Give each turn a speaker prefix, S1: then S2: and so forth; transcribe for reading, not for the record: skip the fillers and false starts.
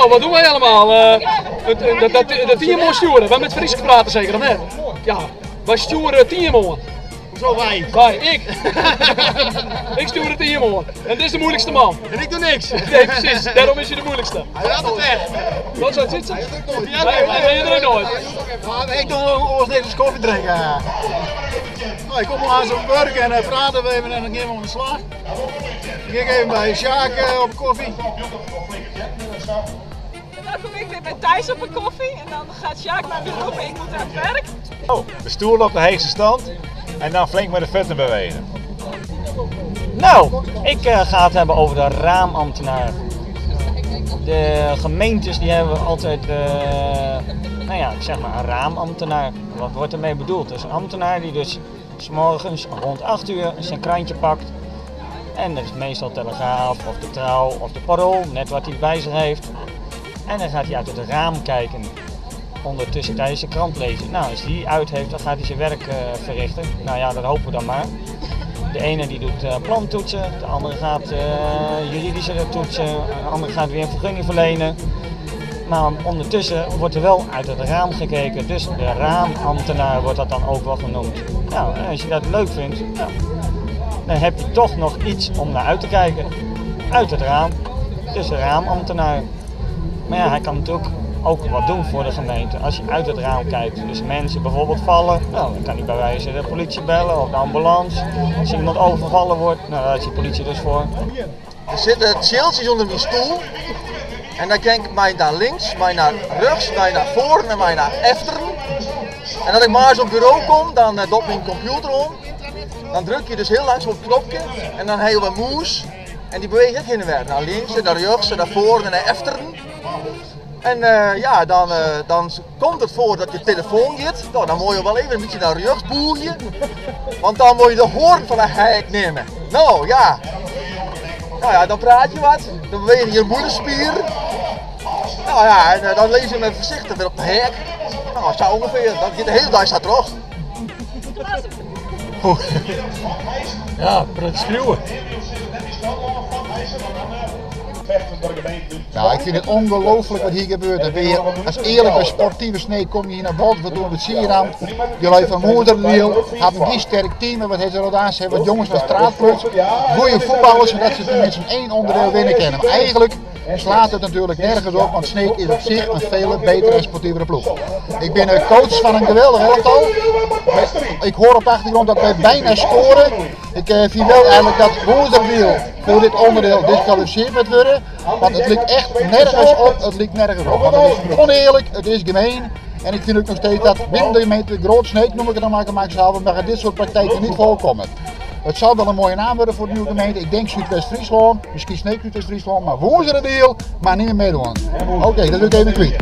S1: Nou, wat doen wij allemaal? Dat team sturen. We hebben met Fries gepraat zeker, of net? Ja, wij sturen team.
S2: Zo wij?
S1: Wij, ik. Ik stuur het team. En dit is de moeilijkste man.
S2: En ik doe niks.
S1: Nee, precies. Daarom is hij de moeilijkste.
S2: Hij laat het weg.
S1: Wat zou het zitten?
S2: Ja,
S1: Nee, je er nooit.
S2: Ik doe ons netjes koffie drinken. Nou, ik kom aan zo'n werk en praten we even en dan gaan we aan de slag. Ik ga even bij Sjaak op koffie.
S3: Dan kom ik weer bij Thijs op een koffie en dan gaat Sjaak naar weer roepen, ik moet aan het werk.
S4: Oh, de stoel op de heegste stand en dan flink met de vetten bewegen.
S5: Nou, ik ga het hebben over de raamambtenaar. De gemeentes die hebben altijd, nou ja, ik zeg maar een raamambtenaar. Wat wordt ermee bedoeld? Dus een ambtenaar die dus 's morgens rond 8 uur zijn krantje pakt. En dat is meestal Telegraaf of de Trouw of de Parool, net wat hij bij zich heeft. En dan gaat hij uit het raam kijken. Ondertussen tijdens de krant lezen. Nou, als hij die uit heeft, dan gaat hij zijn werk verrichten. Nou ja, dat hopen we dan maar. De ene die doet plantoetsen, de andere gaat juridische toetsen, de andere gaat weer een vergunning verlenen. Maar ondertussen wordt er wel uit het raam gekeken, dus de raamambtenaar wordt dat dan ook wel genoemd. Nou, en als je dat leuk vindt, nou, dan heb je toch nog iets om naar uit te kijken. Uit het raam, dus de raamambtenaar. Maar ja, hij kan natuurlijk ook wat doen voor de gemeente als je uit het raam kijkt. Dus mensen bijvoorbeeld vallen, nou, dan kan hij bij wijze de politie bellen of de ambulance. Als iemand overvallen wordt, nou, daar is die politie dus voor.
S6: Er zitten zieltjes onder mijn stoel. En dan kijk ik mij naar links, mij naar rechts, mij naar voren en mij naar achteren. En als ik maar eens op het bureau kom, dan doet mijn computer om. Dan druk je dus heel langzaam op het knopje en dan heel wat moes. En die beweegt het heen en weer, naar links en naar rechts en naar voren en naar achteren. En ja, dan komt het voor dat je telefoon gaat. Nou, dan moet je wel even een beetje naar rechts boeien. Want dan moet je de hoorn van de hek nemen. Nou ja. Nou ja, dan praat je wat. Dan beweeg je je moederspier. Nou ja, en dan lees je hem even voorzichtig weer op de hek. Nou, zo ongeveer. Dan gaat de hele dag staat terug.
S1: Ja, het schreeuwen.
S7: Nou, ik vind het ongelooflijk wat hier gebeurt. En weer, als eerlijke sportieve snee kom je hier naar boven, we doen het Sieram. Jullie van Moederwiel, hebben die sterk team, wat heeft er al aan, wat jongens van straatclubs. Goeie voetballers, zodat ze tenminste één onderdeel winnen kunnen. Maar eigenlijk slaat het natuurlijk nergens op, want Sneek is op zich een veel betere en sportievere ploeg. Ik ben een coach van een geweldig elftal. Ik hoor op de achtergrond dat wij bijna scoren. Ik vind wel eigenlijk dat Moederwiel voor dit onderdeel disqualificeerd moet worden. Want het ligt echt nergens op, het ligt nergens op. Want het is oneerlijk, het is gemeen. En ik vind ook nog steeds dat binnen de gemeente Groot Sneek, noem ik het dan maar gemaakt, maar dit soort praktijken niet voorkomen. Het zou wel een mooie naam worden voor de nieuwe gemeente. Ik denk Zuidwest-Friesland, misschien Sneek Zuidwest-Friesland, maar Woensdagdeel, maar niet meer meedoen. Oké, dat doe ik even kwijt.